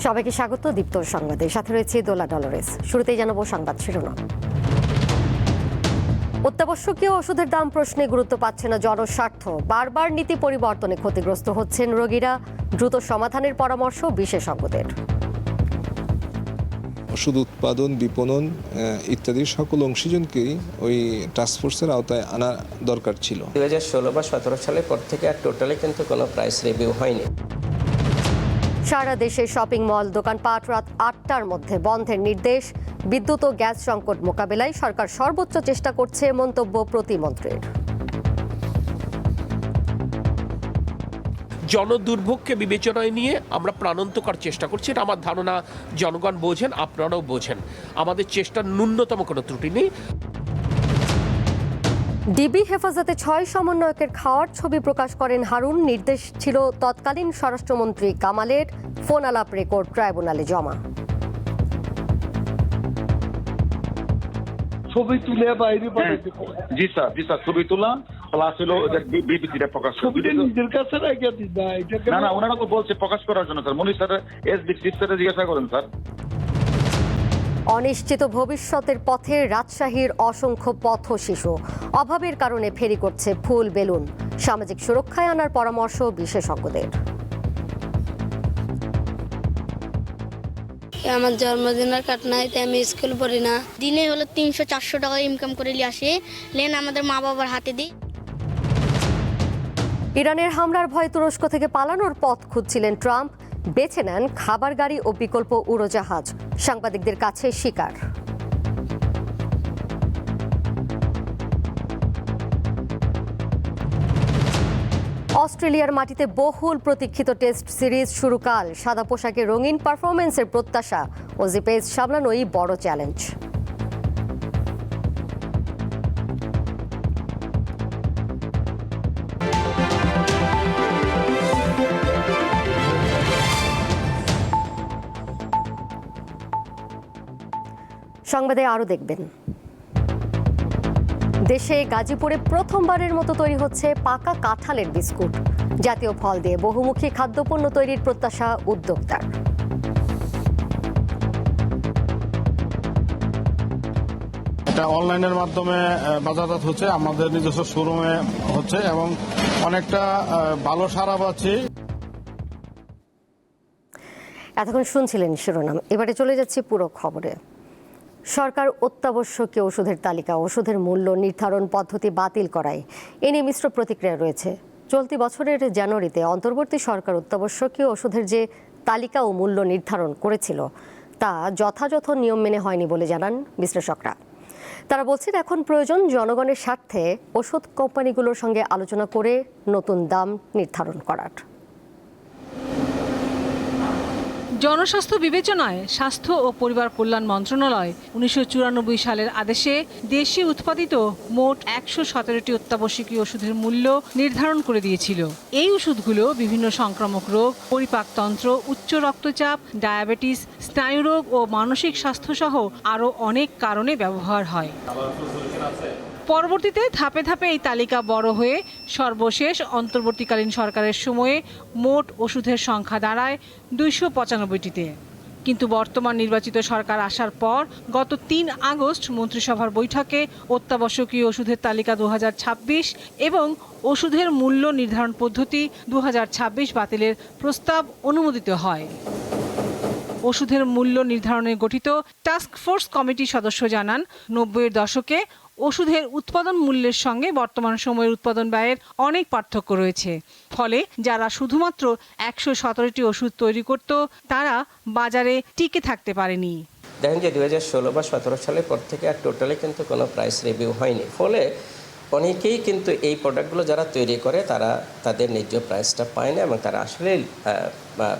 সবাইকে স্বাগত দীপ্ত সংবাদে, সাথে রয়েছে দোলা ডলরেস। শুরুতেই জানাবো সংবাদ শিরোনাম। অত্যাবশ্যকীয় ওষুধের দাম প্রশ্নে গুরুত্ব পাচ্ছে না জনস্বার্থ, বারবার নীতি পরিবর্তনে ক্ষতিগ্রস্ত হচ্ছেন রোগীরা, দ্রুত সমাধানের পরামর্শ বিশেষজ্ঞদের। ওষুধ উৎপাদন, বিপণন ইত্যাদি সকল অংশীজনকেই ওই টাস্কফোর্সের আওতায় আনা দরকার ছিল। 2016 বা 17 সালের পর থেকে আর টোটালি কিন্তু কোনো প্রাইস রিভিউ হয়নি। সারা দেশে শপিং মল, দোকানপাট রাত 8টার মধ্যে বন্ধের নির্দেশ। বিদ্যুৎ ও গ্যাস সংকট মোকাবেলায় সরকার সর্বোচ্চ চেষ্টা করছে, মন্তব্য প্রতিমন্ত্রীর। জনদুর্ভোগকে বিবেচনায় নিয়ে আমরা প্রাণান্তকর চেষ্টা করছি। এটা আমার ধারণা জনগণ বোঝেন, আপনারাও বোঝেন। আমাদের চেষ্টার ন্যূনতম কোনো ত্রুটি নেই। ডিবি হেফাজতে 6 সমন্বয়কের খাওয়ার ছবি প্রকাশ করেন হারুন। নির্দেশ ছিল তৎকালীন স্বরাষ্ট্রমন্ত্রী কামালের। ফোন আলাপ রেকর্ড ট্রাইব্যুনালে জমা। ছবি তুলে বাইরে জি স্যার ছবি তোলা প্লাস হলো বিবৃতিটা প্রকাশ ছবিটা নিজের কাছে রেখে দিন না ওনারা তো বলছে প্রকাশ করার জন্য স্যার। মনির স্যার এসবি চিফ স্যার জিজ্ঞাসা করেন স্যার। অনিশ্চিত ভবিষ্যতের পথে রাজশাহীর অসংখ্য পথ শিশু, অভাবের কারণে ফেরি করছে ফুল বেলুন। সামাজিক সুরক্ষায় আনার পরামর্শ বিশেষজ্ঞদের। আমার জন্মদিনের কাট নাই, তাই আমি স্কুল পড়ি না। দিনে হলো 300-400 টাকা ইনকাম করে নিয়ে আসি, লেন আমাদের মা বাবার হাতে দিই। ইরানের হামলার ভয়ে তুরস্ক থেকে পালানোর পথ খুঁজছিলেন ট্রাম্প। বেছে নেন খাবার গাড়ি ও বিকল্প উড়োজাহাজ। সাংবাদিকদের কাছে স্বীকার। অস্ট্রেলিয়ার মাটিতে বহুল প্রতীক্ষিত টেস্ট সিরিজ শুরু কাল। সাদা পোশাকে রঙিন পারফরমেন্সের প্রত্যাশা, অজি পেস সামলানোই বড় চ্যালেঞ্জ। সংবাদে আরও দেখবেন, দেশে গাজীপুরে প্রথমবারের মতো তৈরি হচ্ছে পাকা কাঁঠালের বিস্কুট। জাতীয় ফল দিয়ে বহুমুখী খাদ্যপণ্য তৈরির প্রত্যাশা উদ্যোক্তার। এটা অনলাইনের মাধ্যমে বাজারজাত হচ্ছে, আমাদের নিজস্ব শোরুমে হচ্ছে এবং অনেকটা ভালো সাড়া পাচ্ছি। এতক্ষণ শুনছিলেন শিরোনাম, এবারে চলে যাচ্ছি পুরো খবরে। সরকার অত্যাবশ্যকীয় ওষুধের তালিকা, ওষুধের মূল্য নির্ধারণ পদ্ধতি বাতিল করায় এ নিয়ে মিশ্র প্রতিক্রিয়া রয়েছে। চলতি বছরের জানুয়ারিতে অন্তর্বর্তী সরকার অত্যাবশ্যকীয় ওষুধের যে তালিকা ও মূল্য নির্ধারণ করেছিল তা যথাযথ নিয়ম মেনে হয়নি বলে জানান বিশ্লেষকরা। তারা বলছেন এখন প্রয়োজন জনগণের স্বার্থে ওষুধ কোম্পানিগুলোর সঙ্গে আলোচনা করে নতুন দাম নির্ধারণ করার। জনস্বাস্থ্য বিবেচনায় স্বাস্থ্য ও পরিবার কল্যাণ মন্ত্রণালয় 1994 সালের আদেশে দেশে উৎপাদিত মোট 117টি অত্যাবশ্যকীয় ওষুধের মূল্য নির্ধারণ করে দিয়েছিল। এই ওষুধগুলো বিভিন্ন সংক্রামক রোগ, পরিপাকতন্ত্র, উচ্চ রক্তচাপ, ডায়াবেটিস, স্নায়ুরোগ ও মানসিক স্বাস্থ্যসহ আরও অনেক কারণে ব্যবহার হয়। পরবর্তীতে ধাপে ধাপে এই তালিকা বড় হয়ে সর্বশেষ অন্তর্বর্তীকালীন সরকারের সময়ে মোট ওষুধের সংখ্যা দাঁড়ায় 295টিতে। কিন্তু বর্তমান নির্বাচিত সরকার আসার পর গত 3 আগস্ট মন্ত্রিসভার বৈঠকে অত্যাবশ্যকীয় ওষুধের তালিকা 2026 এবং ওষুধের মূল্য নির্ধারণ পদ্ধতি 2026 বাতিলের প্রস্তাব অনুমোদিত হয়। ওষুধের মূল্য নির্ধারণে গঠিত টাস্ক ফোর্স কমিটির সদস্য জানান, 90-এর দশকে ওষুধের উৎপাদন মূল্যের সঙ্গে বর্তমান সময়ের উৎপাদন ব্যয়ের অনেক পার্থক্য রয়েছে। ফলে যারা শুধুমাত্র 117টি ওষুধ তৈরি করত তারা বাজারে টিকে থাকতে পারেনি। দেখেন যে 2016 বা 17 সালের পর থেকে আর টোটালি কিন্তু কোনো প্রাইস রিভিউ হয়নি। ফলে অনেকেই কিন্তু এই প্রোডাক্টগুলো যারা তৈরি করে তারা তাদের ন্যায্য প্রাইসটা পায় না এবং তারা আসলে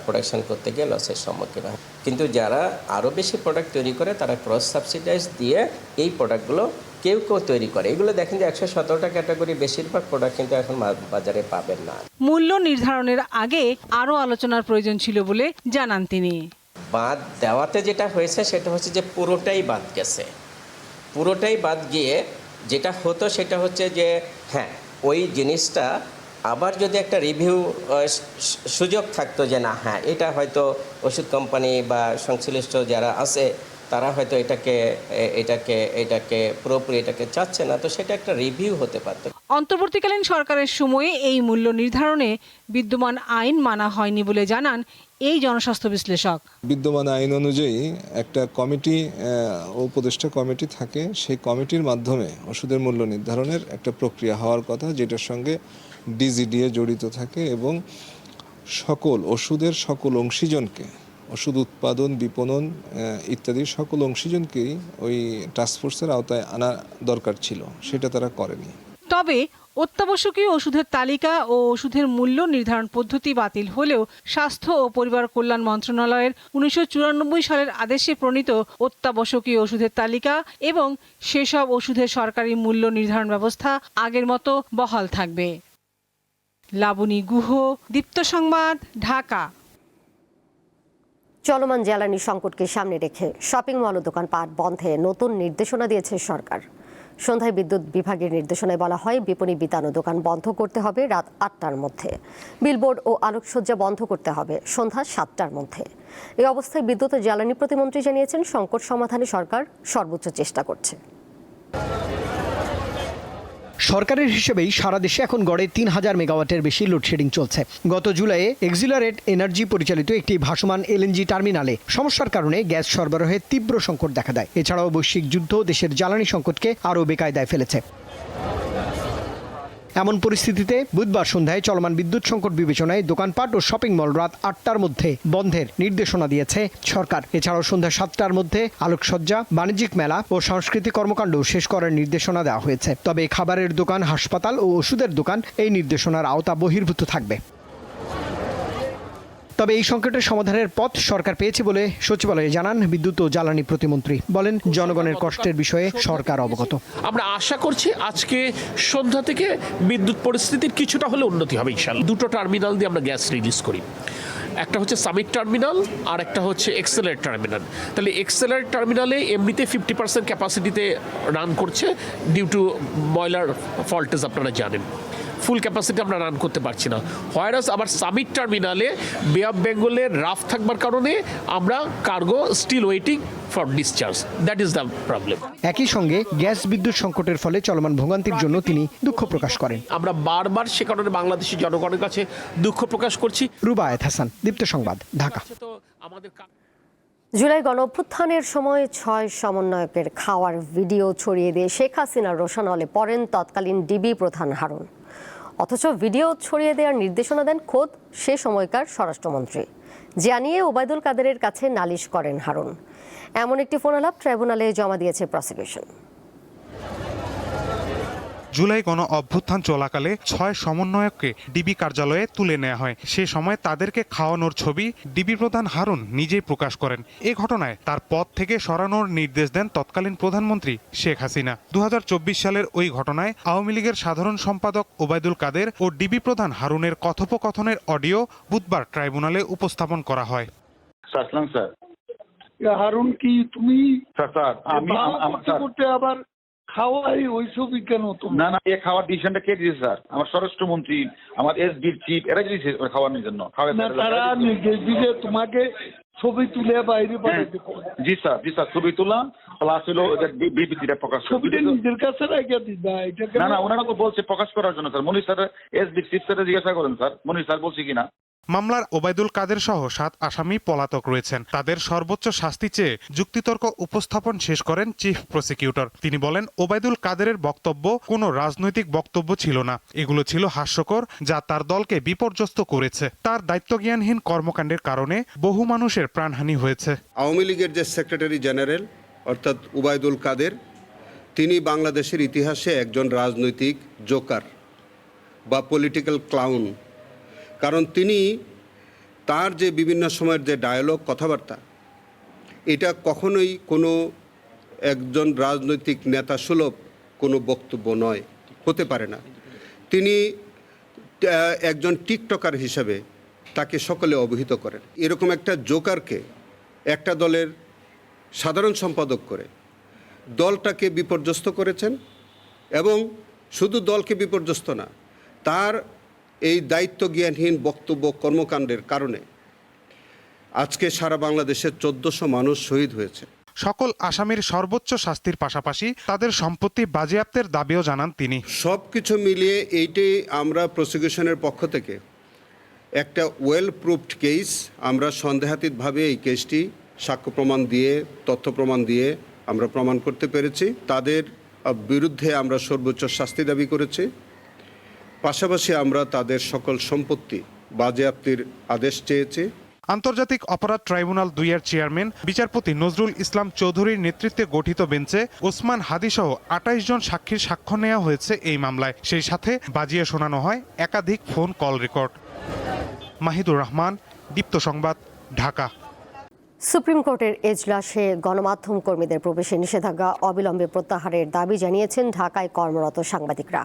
প্রোডাকশন করতে গিয়ে লসের সম্মুখীন হয়। কিন্তু যারা আরও বেশি প্রোডাক্ট তৈরি করে তারা ক্রস সাবসিডাইজ দিয়ে এই প্রোডাক্টগুলো কেউ তৈরি করে। এগুলো দেখেন যে 117টা ক্যাটাগরি বেশিরভাগ প্রোডাক্ট কিন্তু এখন বাজারে পাবেন না। মূল্য নির্ধারণের আগে আরও আলোচনার প্রয়োজন ছিল বলে জানান তিনি। বাদ দেওয়াতে যেটা হয়েছে সেটা হচ্ছে যে পুরোটাই বাদ গেছে। পুরোটাই বাদ গিয়ে যেটা হতো সেটা হচ্ছে যে হ্যাঁ ওই জিনিসটা আবার যদি একটা রিভিউ সুযোগ থাকতো যে না হ্যাঁ এটা হয়তো ওষুধ কোম্পানি বা সংশ্লিষ্ট যারা আছে তারা হয়তো এটাকে পুরোপুরি এটাকে চাচ্ছে না, তো সেটা একটা রিভিউ হতে পারত। অন্তর্বর্তীকালীন সরকারের সময়ে এই মূল্য নির্ধারণে বিদ্যমান আইন মানা হয়নি বলে জানান এই জনস্বাস্থ্য বিশ্লেষক। বিদ্যমান আইন অনুযায়ী একটা কমিটি, উপদেষ্টা কমিটি থাকে, সেই কমিটির মাধ্যমে ওষুধের মূল্য নির্ধারণের একটা প্রক্রিয়া হওয়ার কথা, যেটার সঙ্গে ডিজিডিএ জড়িত থাকে এবং ওষুধের সকল অংশীজনকে, ওষুধ উৎপাদন, বিপণন ইত্যাদি সকল অংশীজনকেই ওই টাস্কফোর্সের আওতায় আনা দরকার ছিল, সেটা তারা করেনি। তবে অত্যাবশ্যকীয় ওষুধের তালিকা ও ওষুধের মূল্য নির্ধারণ পদ্ধতি বাতিল হলেও স্বাস্থ্য ও পরিবার কল্যাণ মন্ত্রণালয়ের 1994 সালের আদেশে প্রণীত অত্যাবশ্যকীয় ওষুধের তালিকা এবং সেসব ওষুধের সরকারি মূল্য নির্ধারণ ব্যবস্থা আগের মতো বহাল থাকবে। লাবণী গুহ, দীপ্ত সংবাদ, ঢাকা। চলমান জ্বালানি সংকটকে সামনে রেখে শপিং মল ও দোকানপাট বন্ধে নতুন নির্দেশনা দিয়েছে সরকার। সন্ধ্যায় বিদ্যুৎ বিভাগের নির্দেশনায় বলা হয়, বিপণী বিতান ও দোকান বন্ধ করতে হবে রাত 8টার মধ্যে, বিলবোর্ড ও আলোকসজ্জা বন্ধ করতে হবে সন্ধ্যা 7টার মধ্যে। এই অবস্থায় বিদ্যুৎ ও জ্বালানি প্রতিমন্ত্রী জানিয়েছেন, সংকট সমাধানে সরকার সর্বোচ্চ চেষ্টা করছে। সরকারের হিসেবেই সারা দেশে এখন গড়ে 3000 মেগাওয়াটের বেশি লোডশেডিং চলছে। গত জুলাইয়ে এক্সিলারেট এনার্জি পরিচালিত একটি ভাসমান এলএনজি টার্মিনালে সমস্যার কারণে গ্যাস সরবরাহে তীব্র সংকট দেখা দেয়। এছাড়াও বৈশ্বিক যুদ্ধ দেশের জ্বালানি সংকটকে আরও বেকায়দায় ফেলেছে। এমন পরিস্থিতিতে বুধবার সন্ধ্যায় চলমান বিদ্যুৎ সংকট বিবেচনায় দোকানপাট ও শপিং মল রাত 8টার মধ্যে বন্ধের নির্দেশনা দিয়েছে সরকার। এছাড়াও সন্ধ্যা 7টার মধ্যে আলোকসজ্জা, বাণিজ্যিক মেলা ও সাংস্কৃতিক কর্মকাণ্ড শেষ করার নির্দেশনা দেওয়া হয়েছে। তবে খাবারের দোকান, হাসপাতাল ও ওষুধের দোকান এই নির্দেশনার আওতা বহির্ভূত থাকবে। তবে এই সংকটের সমাধানের পথ সরকার পেয়েছে বলে সচিবালয়ে জানান বিদ্যুৎ ও জ্বালানি প্রতিমন্ত্রী। বলেন, জনগণের কষ্টের বিষয়ে সরকার অবগত। আমরা আশা করছি আজকে সন্ধ্যা থেকে বিদ্যুৎ পরিস্থিতির কিছুটা হলে উন্নতি হবে ইনশাআল্লাহ। দুটো টার্মিনাল দিয়ে আমরা গ্যাস রিলিজ করি, একটা হচ্ছে সামিট টার্মিনাল আর একটা হচ্ছে এক্সেলারেট টার্মিনাল। তাহলে এক্সেলারেট টার্মিনালে এমনিতে 50% ক্যাপাসিটিতে রান করছে ডিউ টু বয়লার ফল্টেজ, আপনারা জানেন। ফুল ক্যাপাসিটি আমরা রান করতে পারছি না। হোয়ারাস আবার সামিট টার্মিনালে বে অফ বেঙ্গলের রাফ থাকবার কারণে আমরা cargo still waiting for discharge, that is the problem. একই সঙ্গে গ্যাস বিদ্যুৎ সংকটের ফলে চলমান ভোগান্তির জন্য তিনি দুঃখ প্রকাশ করেন। আমরা বারবার সে কারণে বাংলাদেশের জনগণের কাছে দুঃখ প্রকাশ করছি। রুবায়েত হাসান, দীপ্ত সংবাদ, ঢাকা। জুলাই গণঅভ্যুত্থানের সময় 6 সমন্বয়কের খাওয়ার ভিডিও ছড়িয়ে দিয়ে শেখ হাসিনার রোষানলে পড়েন তৎকালীন ডিবি প্রধান হারুন। অথচ ভিডিও ছড়িয়ে দেওয়ার নির্দেশনা দেন খোদ সে সময়কার স্বরাষ্ট্রমন্ত্রী। জানিয়ে ওবায়দুল কাদেরের কাছে নালিশ করেন হারুন। এমন একটি ফোনালাপ ট্রাইব্যুনালে জমা দিয়েছে প্রসিকিউশন। জুলাই গণ অভ্যুত্থান চলাকালে 6 সমন্বয়ককে ডিবি কার্যালয়ে তুলে নেওয়া হয়। সে সময় তাদেরকে খাওয়ানোর ছবি ডিবি প্রধান হারুন নিজেই প্রকাশ করেন। এ ঘটনায় তার পদ থেকে সরানোর নির্দেশ দেন তৎকালীন প্রধানমন্ত্রী শেখ হাসিনা। 2024 সালের ওই ঘটনায় আওয়ামী লীগের সাধারণ সম্পাদক ওবায়দুল কাদের ও ডিবি প্রধান হারুনের কথোপকথনের অডিও বুধবার ট্রাইব্যুনালে উপস্থাপন করা হয়। স্যার হারুন কি তুমি স্যার আমি করতে আবার খাওয়াই ওইসবই কেন? না এ খাওয়ার ডিসিশনটা কে দিয়েছে স্যার? আমার স্বরাষ্ট্রমন্ত্রী, আমার এসবির চিফ, এরা দিয়েছে খাওয়ানোর জন্য। তারা নির্দেশ দিলে তোমাকে ছবি তুলে বাইরে পাঠাতে। জি স্যার ছবি তোলা প্লাস হলো বিবৃতিটা প্রকাশ, ছবিটা নিজের কাছে রেখে দিবা। না ওনারা তো বলছে প্রকাশ করার জন্য স্যার। মনির স্যার এসবির চিফ স্যার জিজ্ঞাসা করেন স্যার, মনির স্যার বলছে কিনা। মামলার ওবায়দুল কাদের সহ 7 আসামি পলাতক রয়েছেন। তাদের সর্বোচ্চ শাস্তি চেয়ে যুক্তিতর্ক উপস্থাপন শেষ করেন চিফ প্রসিকিউটর। তিনি বলেন, ওবায়দুল কাদেরের বক্তব্য কোনো রাজনৈতিক বক্তব্য ছিল না, এগুলো ছিল হাস্যকর, যা তার দলকে বিপর্যস্ত করেছে। তার দায়িত্বজ্ঞানহীন কর্মকাণ্ডের কারণে বহু মানুষের প্রাণহানি হয়েছে। আওয়ামী লীগের যে সেক্রেটারি জেনারেল অর্থাৎ ওবায়দুল কাদের, তিনি বাংলাদেশের ইতিহাসে একজন রাজনৈতিক জোকার বা পলিটিক্যাল ক্লাউন। কারণ তিনি তার যে বিভিন্ন সময়ের যে ডায়ালগ, কথাবার্তা, এটা কখনোই কোনো একজন রাজনৈতিক নেতা সুলভ কোনো বক্তব্য নয়, হতে পারে না। তিনি একজন টিকটকার হিসেবে তাকে সকলে অবহিত করেন। এরকম একটা জোকারকে একটা দলের সাধারণ সম্পাদক করে দলটাকে বিপর্যস্ত করেছেন, এবং শুধু দলকে বিপর্যস্ত না, তার এই দায়িত্ব জ্ঞানহীন বক্তব্য কর্মকাণ্ডের কারণে আজকে সারা বাংলাদেশের ১৪০০ মানুষ শহীদ হয়েছে। সকল আসামির সর্বোচ্চ শাস্তির পাশাপাশি তাদের সম্পত্তি বাজেয়াপ্তের দাবিও জানান তিনি। সব কিছু মিলিয়ে এইটাই আমরা প্রসিকিউশনের পক্ষ থেকে একটা ওয়েল প্রুফড কেস, আমরা সন্দেহাতীতভাবে এই কেসটি সাক্ষ্য প্রমাণ দিয়ে তথ্য প্রমাণ দিয়ে আমরা প্রমাণ করতে পেরেছি। তাদের বিরুদ্ধে আমরা সর্বোচ্চ শাস্তি দাবি করেছি। পাশাপাশি আমরা তাদের সকল সম্পত্তি বাজেয়াপ্তির আদেশ চেয়েছি। আন্তর্জাতিক অপরাধ ট্রাইব্যুনাল ২ এর চেয়ারম্যান বিচারপতি নজরুল ইসলাম চৌধুরীর নেতৃত্বে গঠিত বেঞ্চে ওসমান হাদিসহ ২৮ জন সাক্ষীর সাক্ষ্য নেওয়া হয়েছে এই মামলায়। সেই সাথে বাজিয়ে শোনানো হয় একাধিক phone call record. Mahidur Rahman, Deepto Sangbad, Dhaka. Supreme কোর্টের এজলাসে গণমাধ্যম কর্মীদের প্রবেশে নিষেধাজ্ঞা অবিলম্বে প্রত্যাহারের দাবি জানিয়েছেন ঢাকায় কর্মরত সাংবাদিকরা।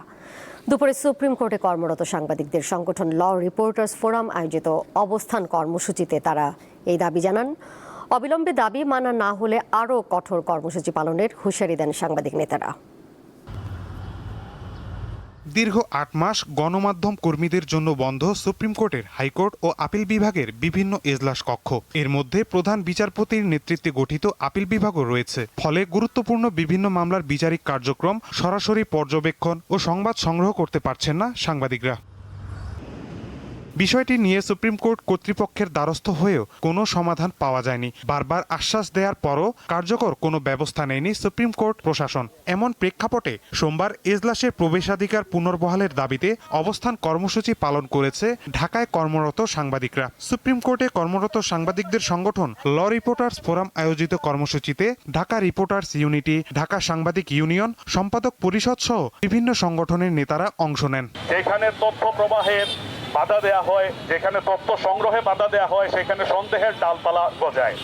দুপুরে সুপ্রিম কোর্টে কর্মরত সাংবাদিকদের সংগঠন ল রিপোর্টার্স ফোরাম আয়োজিত অবস্থান কর্মসূচিতে তারা এই দাবি জানান। অবিলম্বে দাবি মানা না হলে আরও কঠোর কর্মসূচি পালনের হুঁশিয়ারি দেন সাংবাদিক নেতারা। দীর্ঘ ৮ মাস গণমাধ্যম কর্মীদের জন্য বন্ধ সুপ্রিম কোর্টের হাইকোর্ট ও আপিল বিভাগের বিভিন্ন এজলাস কক্ষ। এর মধ্যে প্রধান বিচারপতির নেতৃত্বে গঠিত আপিল বিভাগও রয়েছে। ফলে গুরুত্বপূর্ণ বিভিন্ন মামলার বিচারিক কার্যক্রম সরাসরি পর্যবেক্ষণ ও সংবাদ সংগ্রহ করতে পারছেন না সাংবাদিকরা। বিষয়টি নিয়ে সুপ্রিম কোর্ট কর্তৃপক্ষের দ্বারস্থ হয়েও কোনো সমাধান পাওয়া যায়নি। বারবার আশ্বাস দেওয়ার পরও কার্যকর কোনো ব্যবস্থা নেয়নি সুপ্রিম কোর্ট প্রশাসন। এমন প্রেক্ষাপটে সোমবার এজলাসে প্রবেশাধিকার পুনর্বহালের দাবিতে অবস্থান কর্মসূচি পালন করেছে ঢাকায় কর্মরত সাংবাদিকরা। সুপ্রিম কোর্টে কর্মরত সাংবাদিকদের সংগঠন ল রিপোর্টার্স ফোরাম আয়োজিত কর্মসূচিতে ঢাকা রিপোর্টার্স ইউনিটি, ঢাকা সাংবাদিক ইউনিয়ন, সম্পাদক পরিষদ সহ বিভিন্ন সংগঠনের নেতারা অংশ নেন। যেখানে তথ্য প্রবাহের বাধা দেয়া হয়, যেখানে তথ্য সংগ্রহে বাধা দেয়া হয়, সেখানে সন্দেহের ডালপালা গজায়।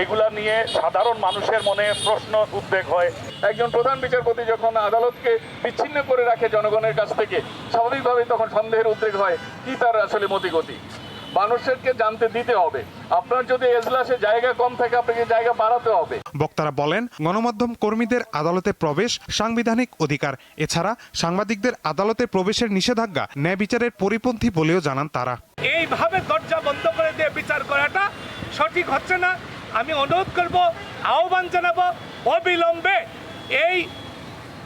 এগুলা নিয়ে সাধারণ মানুষের মনে প্রশ্ন উদ্বেগ হয়। একজন প্রধান বিচারপতি যখন আদালতকে বিচ্ছিন্ন করে রাখে জনগণের কাছ থেকে, স্বাভাবিকভাবেই তখন সন্দেহের উদ্বেগ হয় কি তার আসলে মতিগতি। মানুষকে জানতে দিতে হবে। আপনার যদি এজলাসে জায়গা কম থাকে, আপনাকে জায়গা বাড়াতে হবে। বক্তারা বলেন, গণমাধ্যম কর্মীদের আদালতে প্রবেশ সাংবিধানিক অধিকার। এছাড়া সাংবাদিকদের আদালতে প্রবেশের নিষেধাজ্ঞা ন্যায় বিচারের পরিপন্থী বলেও জানান তারা। এইভাবে দরজা বন্ধ করে দিয়ে বিচার করাটা সঠিক হচ্ছে না। আমি অনুরোধ করব, আহ্বান জানাবো, অবিলম্বে এই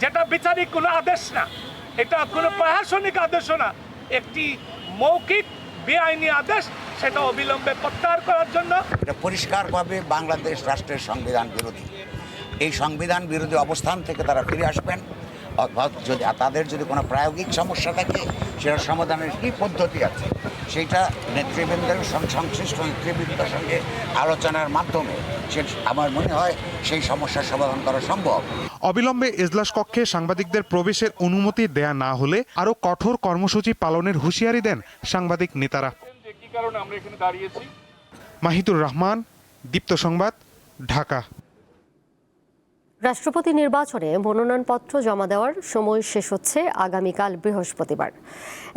যেটা বিচারিক কোনো আদেশ না, এটা কোনো প্রশাসনিক আদেশও না, একটি মৌখিক বেআইনি আদেশ, সেটা অবিলম্বে প্রত্যাহার করার জন্য। এটা পরিষ্কারভাবে বাংলাদেশ রাষ্ট্রের সংবিধান বিরোধী। এই সংবিধান বিরোধী অবস্থান থেকে তারা ফিরে আসবেন। যদি তাদের যদি কোনো প্রায়োগিক সমস্যা থাকে, সেটার সমাধানের কী পদ্ধতি আছে, সেইটা নেতৃবৃন্দের সংশ্লিষ্ট নেতৃবৃন্দের সঙ্গে আলোচনার মাধ্যমে আমার মনে হয় সেই সমস্যার সমাধান করা সম্ভব। অবিলম্বে এজলাস কক্ষে সাংবাদিকদের প্রবেশের অনুমতি দেয়া না হলে আরও কঠোর কর্মসূচি পালনের হুঁশিয়ারি দেন সাংবাদিক নেতারা। মাহিদুর রহমান, দীপ্ত সংবাদ, ঢাকা। রাষ্ট্রপতি নির্বাচনে মনোনয়নপত্র জমা দেওয়ার সময় শেষ হচ্ছে আগামীকাল বৃহস্পতিবার।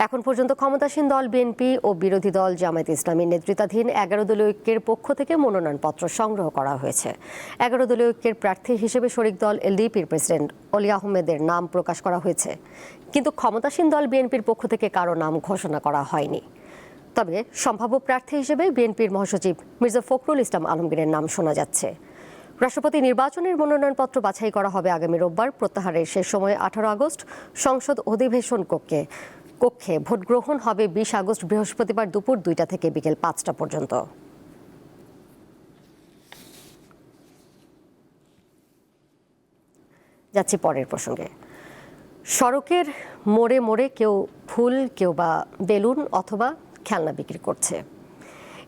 এখন পর্যন্ত ক্ষমতাসীন দল বিএনপি ও বিরোধী দল জামায়াতে ইসলামীর নেতৃত্বাধীন 11 দলীয় ঐক্যের পক্ষ থেকে মনোনয়নপত্র সংগ্রহ করা হয়েছে। 11 দলীয় ঐক্যের প্রার্থী হিসেবে শরিক দল এলডিপির প্রেসিডেন্ট অলি আহমেদের নাম প্রকাশ করা হয়েছে, কিন্তু ক্ষমতাসীন দল বিএনপির পক্ষ থেকে কারো নাম ঘোষণা করা হয়নি। তবে সম্ভাব্য প্রার্থী হিসেবে বিএনপির মহাসচিব মির্জা ফখরুল ইসলাম আলমগীরের নাম শোনা যাচ্ছে। রাষ্ট্রপতি নির্বাচনের মনোনয়নপত্র বাছাই করা হবে আগামী রোববার। প্রত্যাহারের শেষ সময় 18 আগস্ট। সংসদ অধিবেশন কক্ষে ভোট গ্রহণ হবে 20 আগস্ট বৃহস্পতিবার দুপুর 2টা থেকে বিকেল 5টা পর্যন্ত। যাচ্ছি পরের প্রসঙ্গে। সড়কের মোড়ে মোড়ে কেউ ফুল, কেউ বা বেলুন অথবা খেলনা বিক্রি করছে।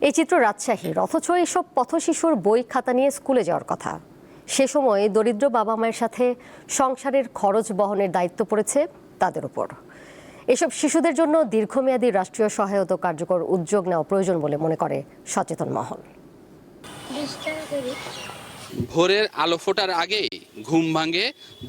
এই চিত্র রাজশাহীর, অথচ এইসব পথশিশুর বই খাতা নিয়ে স্কুলে যাওয়ার কথা। সে সময় দরিদ্র বাবা মায়ের সাথে সংসারের খরচ বহনের দায়িত্ব পড়েছে তাদের উপর। এসব শিশুদের জন্য দীর্ঘমেয়াদী রাষ্ট্রীয় সহায়তা কার্যকর উদ্যোগ নেওয়া প্রয়োজন বলে মনে করে সচেতন মহল। ভোরের আলো ফোটার আগেই ঘুম ভাঙে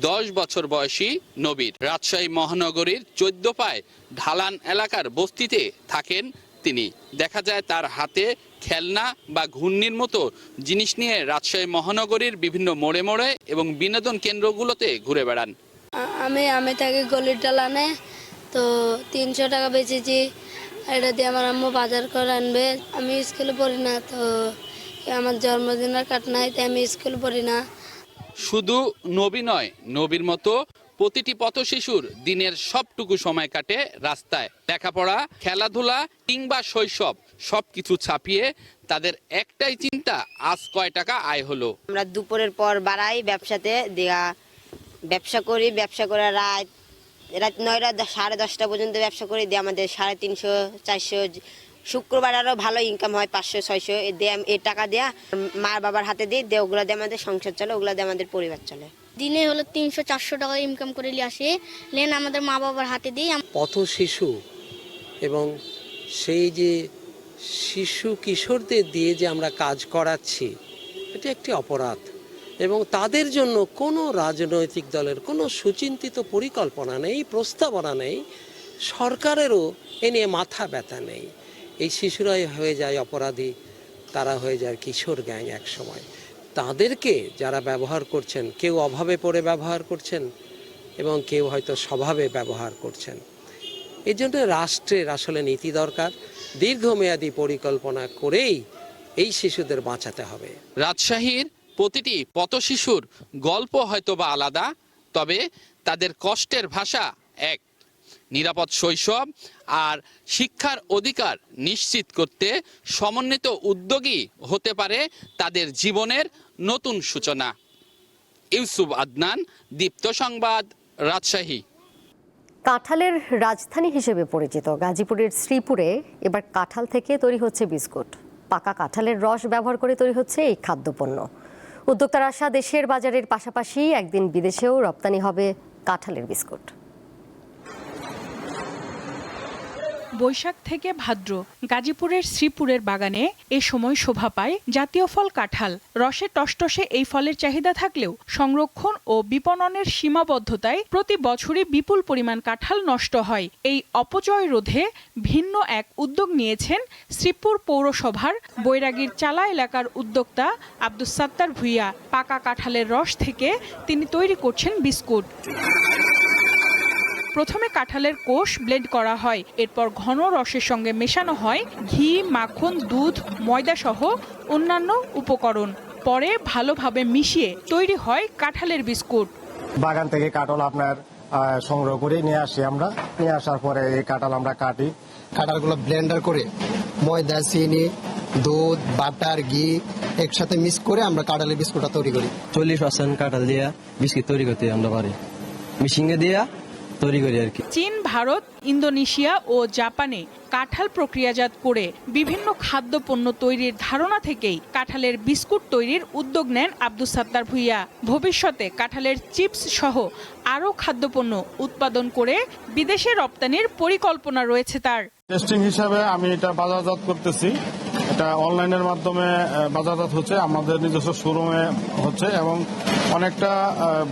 10 বছর বয়সী নবীর। রাজশাহী মহানগরীর 14 পায় ঢালান এলাকার বস্তিতে থাকেন তিনি। দেখা যায় তার হাতে খেলনা বা ঘূর্ণির মতো জিনিস নিয়ে রাজশাহী মহানগরীর বিভিন্ন মোড়ে মোড়ে এবং বিনোদন কেন্দ্রগুলোতে ঘুরে বেড়ান। আমি থাকি গলির ডালানে, তো 300 টাকা বেচেছি। এটা দিয়ে আমার আম্মু বাজার করে আনবে। আমি স্কুলে পড়ি না, তো আমার জন্মদিনের কার্ড নাই, তাই আমি স্কুল পড়ি না। শুধু নবী নয়, নবীর মতো প্রতিটি পথ শিশুর দিনের সবটুকু সময় কাটে রাস্তায়। লেখাপড়া, খেলাধুলা কিংবা শৈশব সবকিছু ছাপিয়ে তাদের একটাই চিন্তা, আজ কয় টাকা আয় হলো। আমরা দুপুরের পর বাড়াই ব্যবসাতে দেয়া, ব্যবসা করি, ব্যবসা করে রাত 9টা 10:30 পর্যন্ত ব্যবসা করি, দিয়ে আমাদের 350 400, শুক্রবার আরও ভালো ইনকাম হয়, 500 600 এই টাকা দেয়া মা বাবার হাতে দিই, দিয়ে ওগুলো দিয়ে আমাদের সংসার চলে, ওগুলো দিয়ে আমাদের পরিবার চলে। দিনে হলো 300-400 টাকা ইনকাম করে নিয়ে আসে, লেন আমাদের মা বাবার হাতে দিই। পথ শিশু এবং সেই যে শিশু কিশোরদের দিয়ে যে আমরা কাজ করাচ্ছি, এটি একটি অপরাধ এবং তাদের জন্য কোনো রাজনৈতিক দলের কোনো সুচিন্তিত পরিকল্পনা নেই, প্রস্তাবনা নেই, সরকারেরও এ নিয়ে মাথা ব্যথা নেই। এই শিশুরাই হয়ে যায় অপরাধী, তারা হয়ে যায় কিশোর গ্যাং এক সময়। তাদেরকে যারা ব্যবহার করছেন, কেউ অভাবে পড়ে ব্যবহার করছেন এবং কেউ হয়তো স্বভাবে ব্যবহার করছেন। এই জন্য রাষ্ট্রের আসলে নীতি দরকার, দীর্ঘমেয়াদী পরিকল্পনা করেই এই শিশুদের বাঁচাতে হবে। রাজশাহীর প্রতিটি পথ শিশুর গল্প হয়তোবা আলাদা, তবে তাদের কষ্টের ভাষা এক। নিরাপদ শৈশব আর শিক্ষার অধিকার নিশ্চিত করতে সমন্বিত উদ্যোগী হতে পারে তাদের জীবনের নতুন সূচনা। ইউসুফ আদনান, দীপ্ত সংবাদ, রাজশাহী। কাঁঠালের রাজধানী হিসেবে পরিচিত গাজীপুরের শ্রীপুরে এবার কাঁঠাল থেকে তৈরি হচ্ছে বিস্কুট। পাকা কাঁঠালের রস ব্যবহার করে তৈরি হচ্ছে এই খাদ্যপণ্য। উদ্যোক্তার আশা, দেশের বাজারের পাশাপাশি একদিন বিদেশেও রপ্তানি হবে কাঁঠালের বিস্কুট। বৈশাখ থেকে ভাদ্র গাজীপুরের শ্রীপুরের বাগানে এ সময় শোভা পায় জাতীয় ফল কাঁঠাল। রসে টসটসে এই ফলের চাহিদা থাকলেও সংরক্ষণ ও বিপণনের সীমাবদ্ধতায় প্রতি বছরই বিপুল পরিমাণ কাঁঠাল নষ্ট হয়। এই অপচয় রোধে ভিন্ন এক উদ্যোগ নিয়েছেন শ্রীপুর পৌরসভার বৈরাগীর চালা এলাকার উদ্যোক্তা আব্দুস সাত্তার ভুইয়া। পাকা কাঁঠালের রস থেকে তিনি তৈরি করছেন বিস্কুট। প্রথমে কাঁঠালের কোষ ব্লেন্ড করা হয়, এরপর ঘন রসের সঙ্গে মেশানো হয় ঘি, মাখন, দুধ, ময়দা সহ অন্যান্য উপকরণ। পরে ভালোভাবে মিশিয়ে তৈরি হয় কাঁঠালের বিস্কুট। বাগান থেকে কাঁঠাল আপনার সংগ্রহ করে নিয়ে আসি আমরা, নিয়ে আসার পরে এই কাঁঠাল আমরা কাটি। কাঁঠালগুলো ব্লেন্ডার করে ময়দা, চিনি, দুধ, বাটার, ঘি একসাথে মিক্স করে আমরা কাঁঠালের বিস্কুটটা তৈরি করি। 40% কাঁঠাল দিয়া বিস্কুট তৈরি করতে আমরা পারি, মেশিনে দিয়া তৈরি করি আর কি। চীন, ভারত, ইন্দোনেশিয়া ও জাপানে কাঁঠাল প্রক্রিয়াজাত করে বিভিন্ন খাদ্যপণ্য তৈরির ধারণা থেকেই কাঁঠালের বিস্কুট তৈরির উদ্যোগ নেন আব্দুস সাত্তার ভুইয়া। ভবিষ্যতে কাঁঠালের চিপস সহ আরও খাদ্যপণ্য উৎপাদন করে বিদেশে রপ্তানির পরিকল্পনা রয়েছে তার। টেস্টিং হিসাবে আমি এটা বাজারজাত করতেছি, এটা অনলাইনের মাধ্যমে বাজারজাত হচ্ছে, আমাদের নিজস্ব শোরুমে হচ্ছে এবং অনেকটা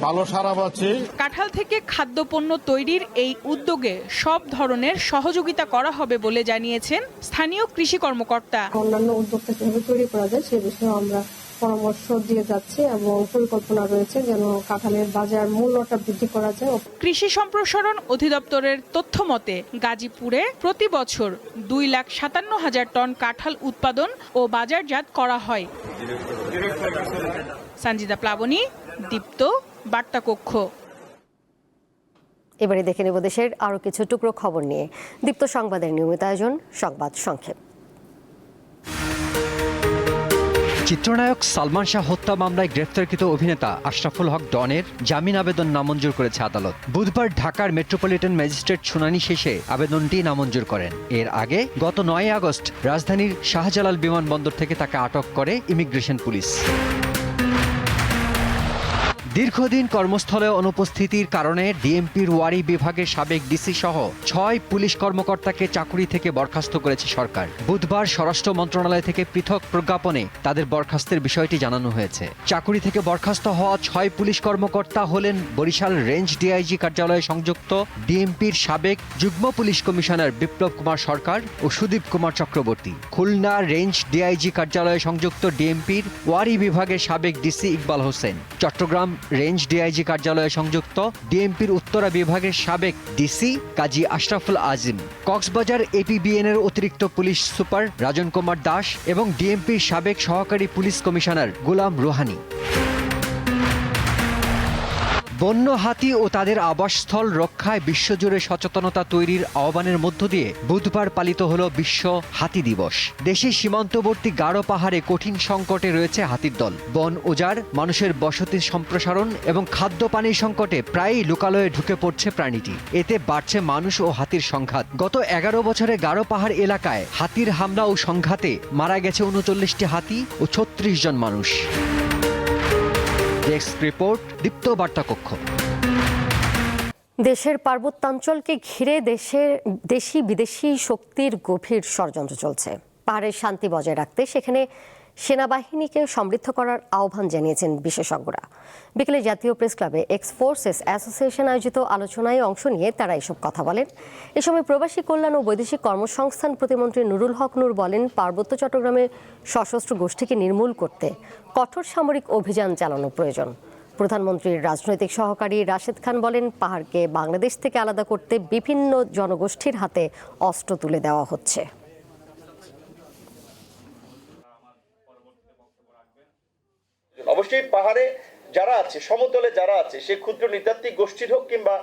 ভালো সাড়া পাচ্ছি। কাঁঠাল থেকে খাদ্যপণ্য তৈরির এই উদ্যোগে সব ধরনের সহযোগিতা করা হবে বলে জানিয়েছেন স্থানীয় কৃষি কর্মকর্তা। অন্যান্য উদ্যোক্তা কিভাবে তৈরি করা যায় সে বিষয়ে আমরা পরামর্শ দিয়ে যাচ্ছি এবং পরিকল্পনা রয়েছে যেন কাঁঠালের বাজার মূল্যটা বৃদ্ধি করা যায়। কৃষি সম্প্রসারণ অধিদপ্তরের তথ্য মতে গাজীপুরে প্রতি বছর 2,57,000 টন কাঁঠাল উৎপাদন ও বাজারজাত করা হয়। সঞ্জিদা প্লাবনী, দীপ্ত, বার্তা কক্ষ। এবারে দেখে নেব দেশের আরও কিছু টুকরো খবর নিয়ে। দীপ্ত সংবাদের নিয়মিত আয়োজন সংবাদ সংক্ষেপ। চিত্রনায়ক সালমান শাহ হত্যা মামলায় গ্রেফতারকৃত অভিনেতা আশরাফুল হক ডনের জামিন আবেদন নামঞ্জুর করেছে আদালত। বুধবার ঢাকার মেট্রোপলিটন ম্যাজিস্ট্রেট শুনানি শেষে আবেদনটি নামঞ্জুর করেন। এর আগে গত 9 আগস্ট রাজধানীর শাহজালাল বিমানবন্দর থেকে তাকে আটক করে ইমিগ্রেশন পুলিশ। দীর্ঘদিন কর্মস্থলে অনুপস্থিতির কারণে ডিএমপির ওয়ারি বিভাগের সাবেক ডিসি সহ 6 পুলিশ কর্মকর্তাকে চাকরি থেকে বরখাস্ত করেছে সরকার। বুধবার স্বরাষ্ট্র মন্ত্রণালয় থেকে পৃথক প্রজ্ঞাপনে তাদের বরখাস্তের বিষয়টি জানানো হয়েছে। চাকরি থেকে বরখাস্ত হওয়া 6 পুলিশ কর্মকর্তা হলেন বরিশাল রেঞ্জ ডিআইজি কার্যালয়ে সংযুক্ত ডিএমপির সাবেক যুগ্ম পুলিশ কমিশনার বিপ্লব কুমার সরকার ও সুদীপ কুমার চক্রবর্তী, খুলনা রেঞ্জ ডিআইজি কার্যালয়ে সংযুক্ত ডিএমপির ওয়ারি বিভাগের সাবেক DC Iqbal Hossain, Chittagong range DIG কার্যালয়ে সংযুক্ত ডিএমপির উত্তরা বিভাগের সাবেক ডিসি কাজী আশরাফুল আজিম, কক্সবাজার এপিবিএন এর অতিরিক্ত পুলিশ সুপার রাজন কুমার দাস এবং ডিএমপির সাবেক সহকারী পুলিশ কমিশনার গোলাম রুহানি। বন্য হাতি ও তাদের আবাসস্থল রক্ষায় বিশ্বজুড়ে সচেতনতা তৈরির আহ্বানের মধ্য দিয়ে বুধবার পালিত হলো বিশ্ব হাতি দিবস। দেশের সীমান্তবর্তী গারো পাহাড়ে কঠিন সংকটে রয়েছে হাতির দল। বন উজাড়, মানুষের বসতি সম্প্রসারণ এবং খাদ্য পানির সংকটে প্রায়ই লোকালয়ে ঢুকে পড়ছে প্রাণীটি। এতে বাড়ছে মানুষ ও হাতির সংঘাত। গত 11 বছরে গারো পাহাড় এলাকায় হাতির হামলা ও সংঘাতে মারা গেছে 39টি হাতি ও 36 জন মানুষ। ডেস্ক রিপোর্ট, দীপ্ত বার্তা কক্ষ। দেশের পার্বত্যাঞ্চলকে ঘিরে দেশি বিদেশি শক্তির গভীর ষড়যন্ত্র চলছে। পাহাড়ের শান্তি বজায় রাখতে সেখানে সেনাবাহিনীকে সমৃদ্ধ করার আহ্বান জানিয়েছেন বিশেষজ্ঞরা। বিকেলে জাতীয় প্রেস ক্লাবে এক্স ফোর্সেস অ্যাসোসিয়েশন আয়োজিত আলোচনায় অংশ নিয়ে তারা এসব কথা বলেন। এ সময় প্রবাসী কল্যাণ ও বৈদেশিক কর্মসংস্থান প্রতিমন্ত্রী নুরুল হক নূর বলেন, পার্বত্য চট্টগ্রামে সশস্ত্র গোষ্ঠীকে নির্মূল করতে কঠোর সামরিক অভিযান চালানো প্রয়োজন। প্রধানমন্ত্রীর রাজনৈতিক সহকারী রাশেদ খান বলেন, পাহাড়কে বাংলাদেশ থেকে আলাদা করতে বিভিন্ন জনগোষ্ঠীর হাতে অস্ত্র তুলে দেওয়া হচ্ছে। অবশ্যই পাহাড়ে যারা আছে, সমতলে যারা আছে, সে ক্ষুদ্র নৃতাত্ত্বিক গোষ্ঠীর হোক কিংবা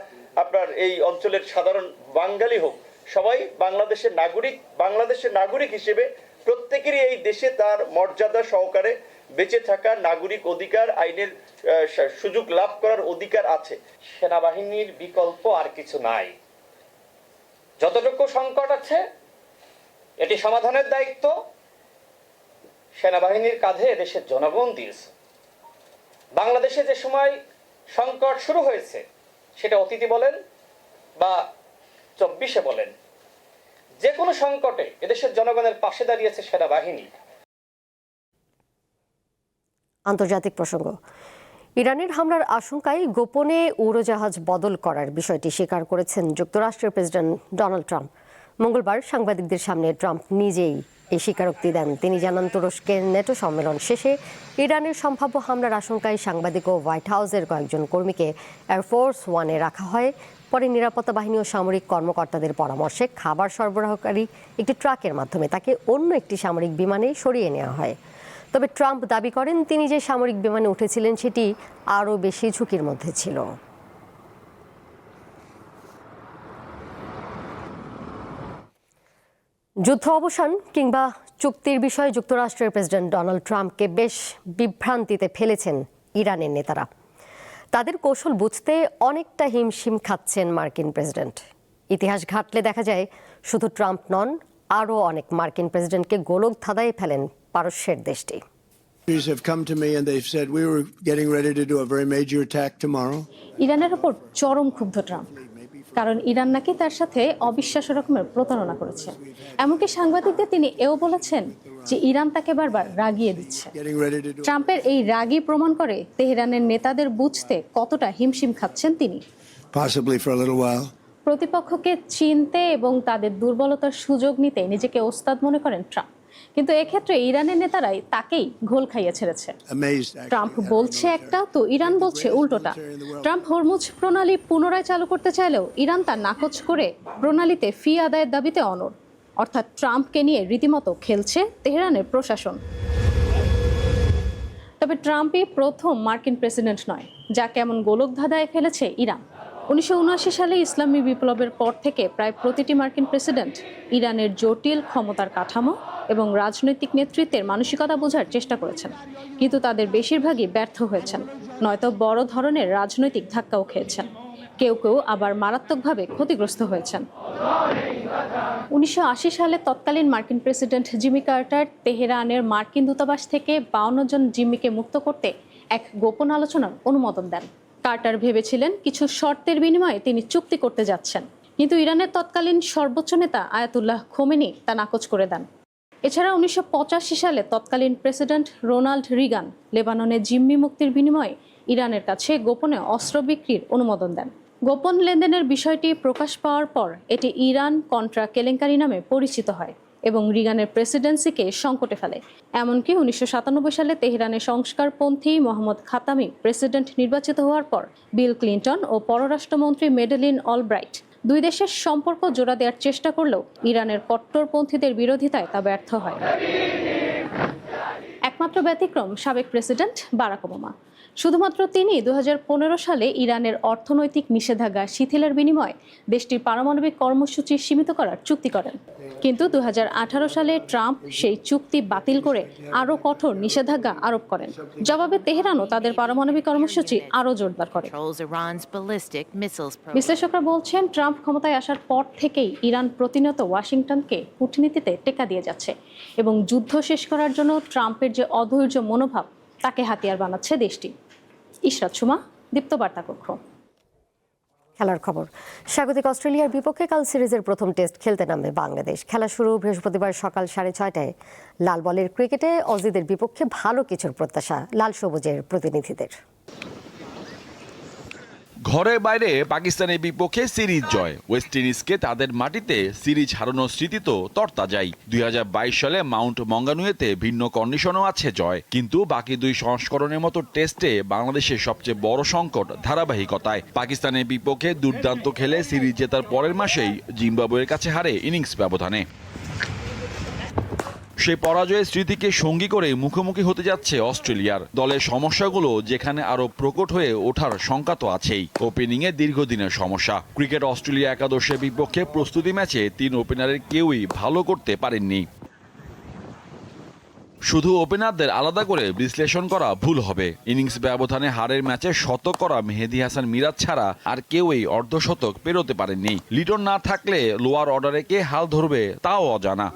আপনার এই অঞ্চলের সাধারণ বাঙালি হোক, সবাই বাংলাদেশের নাগরিক হিসেবে প্রত্যেকেরই এই দেশে তার মর্যাদা সহকারে বেঁচে থাকার নাগরিক অধিকার, আইনের সুযোগ লাভ করার অধিকার আছে। সেনাবাহিনীর বিকল্প আর কিছু নাই। যতটুকু সংকট আছে এটি সমাধানের দায়িত্ব সেনাবাহিনীর কাঁধে দেশের জনগণ দিয়েছে। বাংলাদেশে যে সময় সংকট শুরু হয়েছে, সেটা অতীতে বলেন বা 24-এ বলেন, যে কোনো সংকটে এদেশের জনগণের পাশে দাঁড়িয়েছে সেনাবাহিনী। আন্তর্জাতিক প্রসঙ্গ, ইরানের হামলার আশঙ্কায় গোপনে উড়োজাহাজ বদল করার বিষয়টি স্বীকার করেছেন যুক্তরাষ্ট্রের প্রেসিডেন্ট ডোনাল্ড ট্রাম্প। মঙ্গলবার সাংবাদিকদের সামনে ট্রাম্প নিজেই এই স্বীকারোক্তি দেন। তিনি জানান, তুরস্কের নেটো সম্মেলন শেষে ইরানের সম্ভাব্য হামলার আশঙ্কায় সাংবাদিক ও হোয়াইট হাউসের কয়েকজন কর্মীকে এয়ারফোর্স ওয়ানে রাখা হয়। পরে নিরাপত্তা বাহিনী ও সামরিক কর্মকর্তাদের পরামর্শে খাবার সরবরাহকারী একটি ট্রাকের মাধ্যমে তাকে অন্য একটি সামরিক বিমানে সরিয়ে নেওয়া হয়। তবে ট্রাম্প দাবি করেন, তিনি যে সামরিক বিমানে উঠেছিলেন সেটি আরও বেশি ঝুঁকির মধ্যে ছিল। যুদ্ধ অবসান কিংবা চুক্তির বিষয়ে যুক্তরাষ্ট্রের প্রেসিডেন্ট ডোনাল্ড ট্রাম্পকে বেশ বিভ্রান্তিতে ফেলেছেন ইরানের নেতারা। তাদের কৌশল বুঝতে অনেকটা হিমশিম খাচ্ছেন মার্কিন প্রেসিডেন্ট। ইতিহাস ঘাটলে দেখা যায়, শুধু ট্রাম্প নন, আরও অনেক মার্কিন প্রেসিডেন্টকে গোলক ধাঁধায় ফেলেন পারস্যের দেশটি। ইরানের ওপর চরম ক্ষুব্ধ ট্রাম্প, কারণ ইরান নাকি তার সাথে অবিশ্বাস্য রকমের প্রতারণা করেছে। এমনকি সাংবাদিকদের তিনি এও বলেছেন যে ইরান তাকে বারবার রাগিয়ে দিচ্ছে। ট্রাম্পের এই রাগই প্রমাণ করে তেহরানের নেতাদের বুঝতে কতটা হিমশিম খাচ্ছেন তিনি। প্রতিপক্ষকে চিনতে এবং তাদের দুর্বলতার সুযোগ নিতে নিজেকে ওস্তাদ মনে করেন ট্রাম্প, কিন্তু এক্ষেত্রে ইরানের নেতারাই তাকেই ঘোল খাইয়ে ছেড়েছে। ট্রাম্প বলছে একটা, তো ইরান বলছে উল্টোটা। ট্রাম্প হরমুজ প্রণালী পুনরায় চালু করতে চাইলেও ইরান তা নাকচ করে প্রণালীতে ফি আদায়ের দাবিতে অনড়। অর্থাৎ ট্রাম্পকে নিয়ে রীতিমতো খেলছে তেহরানের প্রশাসন। তবে ট্রাম্পই প্রথম মার্কিন প্রেসিডেন্ট নয় যাকে এমন গোলক ধাঁধায় ফেলেছে ইরান। 1979 সালে ইসলামী বিপ্লবের পর থেকে প্রায় প্রতিটি মার্কিন প্রেসিডেন্ট ইরানের জটিল ক্ষমতার কাঠামো এবং রাজনৈতিক নেতৃত্বের মানসিকতা বোঝার চেষ্টা করেছেন, কিন্তু তাদের বেশিরভাগই ব্যর্থ হয়েছেন, নয়তো বড় ধরনের রাজনৈতিক ধাক্কাও খেয়েছেন। কেউ কেউ আবার মারাত্মকভাবে ক্ষতিগ্রস্ত হয়েছেন। 1980 সালে তৎকালীন মার্কিন প্রেসিডেন্ট জিমি কার্টার তেহরানের মার্কিন দূতাবাস থেকে 52 জন জিম্মিকে মুক্ত করতে এক গোপন আলোচনার অনুমোদন দেন। কার্টার ভেবেছিলেন কিছু শর্তের বিনিময়ে তিনি চুক্তি করতে যাচ্ছেন, কিন্তু ইরানের তৎকালীন সর্বোচ্চ নেতা আয়াতুল্লাহ খোমেনি তা নাকচ করে দেন। এছাড়া 1985 সালে তৎকালীন প্রেসিডেন্ট রোনাল্ড রিগান লেবাননে জিম্মি মুক্তির বিনিময়ে ইরানের কাছে গোপনে অস্ত্র বিক্রির অনুমোদন দেন। গোপন লেনদেনের বিষয়টি প্রকাশ পাওয়ার পর এটি ইরান কন্ট্রা কেলেঙ্কারি নামে পরিচিত হয় এবং রিগানের প্রেসিডেন্সিকে সংকটে ফেলে। এমনকি 1997 সালে তেহরানের সংস্কারপন্থী মোহাম্মদ খাতামি প্রেসিডেন্ট নির্বাচিত হওয়ার পর বিল ক্লিন্টন ও পররাষ্ট্রমন্ত্রী মেডেলিন অলব্রাইট দুই দেশের সম্পর্ক জোড়া দেওয়ার চেষ্টা করলেও ইরানের কট্টরপন্থীদের বিরোধিতায় তা ব্যর্থ হয়। একমাত্র ব্যতিক্রম সাবেক প্রেসিডেন্ট বারাক ওবামা। শুধুমাত্র তিনি 2015 সালে ইরানের অর্থনৈতিক নিষেধাজ্ঞা শিথিলের বিনিময়ে দেশটির পারমাণবিক কর্মসূচি সীমিত করার চুক্তি করেন। কিন্তু 2018 সালে ট্রাম্প সেই চুক্তি বাতিল করে আরও কঠোর নিষেধাজ্ঞা আরোপ করেন। জবাবে তেহরানও তাদের পারমাণবিক কর্মসূচি আরও জোরদার করে। বিশ্লেষকরা বলছেন, ট্রাম্প ক্ষমতায় আসার পর থেকেই ইরান প্রতিনিয়ত ওয়াশিংটনকে কূটনীতিতে টেক্কা দিয়ে যাচ্ছে এবং যুদ্ধ শেষ করার জন্য ট্রাম্পের যে অধৈর্য মনোভাব তাকে হাতিয়ার বানাচ্ছে দেশটি। ইশরাত সুমা, দীপ্ত বার্তা কক্ষ। খেলার খবর। স্বাগতিক অস্ট্রেলিয়ার বিপক্ষে কাল সিরিজের প্রথম টেস্ট খেলতে নামবে বাংলাদেশ। খেলা শুরু বৃহস্পতিবার সকাল 6:30টায়। লাল বলের ক্রিকেটে অজিদের বিপক্ষে ভালো কিছুর প্রত্যাশা লাল সবুজের প্রতিনিধিদের। ঘরে বাইরে পাকিস্তানের বিপক্ষে সিরিজ জয়। ওয়েস্ট ইন্ডিজকে তাদের মাটিতে সিরিজ হারানোর স্মৃতি তো তরতাজাই। 2022 সালে মাউন্ট মঙ্গানুয়েতে ভিন্ন কন্ডিশনও আছে জয়, কিন্তু বাকি দুই সংস্করণের মতো টেস্টে বাংলাদেশের সবচেয়ে বড় সংকট ধারাবাহিকতায়। পাকিস্তানের বিপক্ষে দুর্দান্ত খেলে সিরিজ জেতার পরের মাসেই জিম্বাবুয়ের কাছে হারে ইনিংস ব্যবধানে। সেই পরাজয়ের স্মৃতিকে সঙ্গী করে মুখোমুখি হতে যাচ্ছে অস্ট্রেলিয়ার। দলের সমস্যাগুলো যেখানে আরো প্রকট হয়ে ওঠার শঙ্কা তো আছেই। ওপেনিংয়ে দীর্ঘদিনের সমস্যা। ক্রিকেট অস্ট্রেলিয়া একাদশের বিপক্ষে প্রস্তুতি ম্যাচে 3 ওপেনারের কেউই ভালো করতে পারেননি। শুধু ওপেনারদের আলাদা করে বিশ্লেষণ করা ভুল হবে। ইনিংস ব্যবধানে হারের ম্যাচে শতক করা মেহেদী হাসান মিরাজ ছাড়া আর কেউই অর্ধশতক পেরোতে পারেননি। লিটন না থাকলে লোয়ার অর্ডারে কে হাল ধরবে তাও অজানা।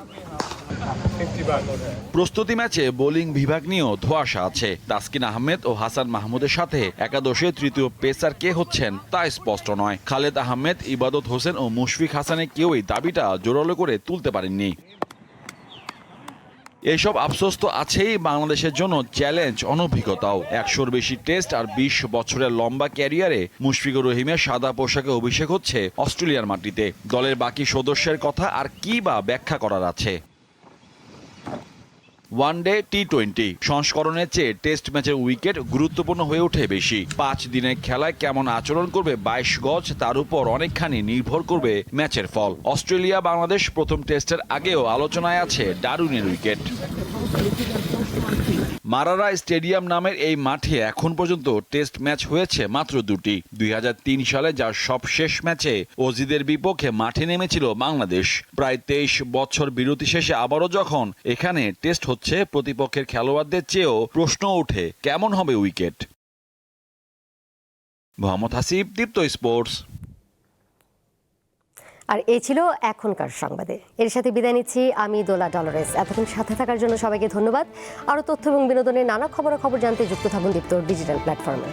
প্রস্তুতি ম্যাচে বোলিং বিভাগ নিয়েও ধোঁয়াশা আছে। তাসকিন আহমেদ ও হাসান মাহমুদের সাথে একাদশে তৃতীয় পেসার কে হচ্ছেন তা স্পষ্ট নয়। খালেদ আহমেদ, ইবাদত হোসেন ও মুশফিক হাসানের কেউই দাবিটা জোরালো করে তুলতে পারেননি। এইসব আফসোস তো আছেই, বাংলাদেশের জন্য চ্যালেঞ্জ অনভিজ্ঞতাও। 100-র বেশি টেস্ট আর 20 বছরের লম্বা ক্যারিয়ারে মুশফিকুর রহিমের সাদা পোশাকে অভিষেক হচ্ছে অস্ট্রেলিয়ার মাটিতে। দলের বাকি সদস্যের কথা আর কি বা ব্যাখ্যা করার আছে? ওয়ানডে টি20 সংস্করণের চেয়ে টেস্ট ম্যাচের উইকেট গুরুত্বপূর্ণ হয়ে ওঠে বেশি। 5 দিনের খেলায় কেমন আচরণ করবে 22 গজ, তার উপর অনেকখানি নির্ভর করবে ম্যাচের ফল। অস্ট্রেলিয়া বাংলাদেশ প্রথম টেস্টের আগেও আলোচনায় আছে ডারউইনের উইকেট। মারারা স্টেডিয়াম নামের এই মাঠে এখন পর্যন্ত টেস্ট ম্যাচ হয়েছে মাত্র 2টি। 2003 সালে যার সবশেষ ম্যাচে অজিদের বিপক্ষে মাঠে নেমেছিল বাংলাদেশ। প্রায় 23 বছর বিরতি শেষে আবারও যখন এখানে টেস্ট হচ্ছে, প্রতিপক্ষের খেলোয়াড়দের চেয়েও প্রশ্ন ওঠে কেমন হবে উইকেট। মোহাম্মদ হাসিব, দীপ্ত স্পোর্টস। আর এই ছিল এখনকার সংবাদে। এর সাথে বিদায় নিচ্ছি আমি দোলা ডলরেস। এতক্ষণ সাথে থাকার জন্য সবাইকে ধন্যবাদ। আরও তথ্য এবং বিনোদনের নানা খবরাখবর জানতে যুক্ত থাকুন দীপ্ত ডিজিটাল প্ল্যাটফর্মে।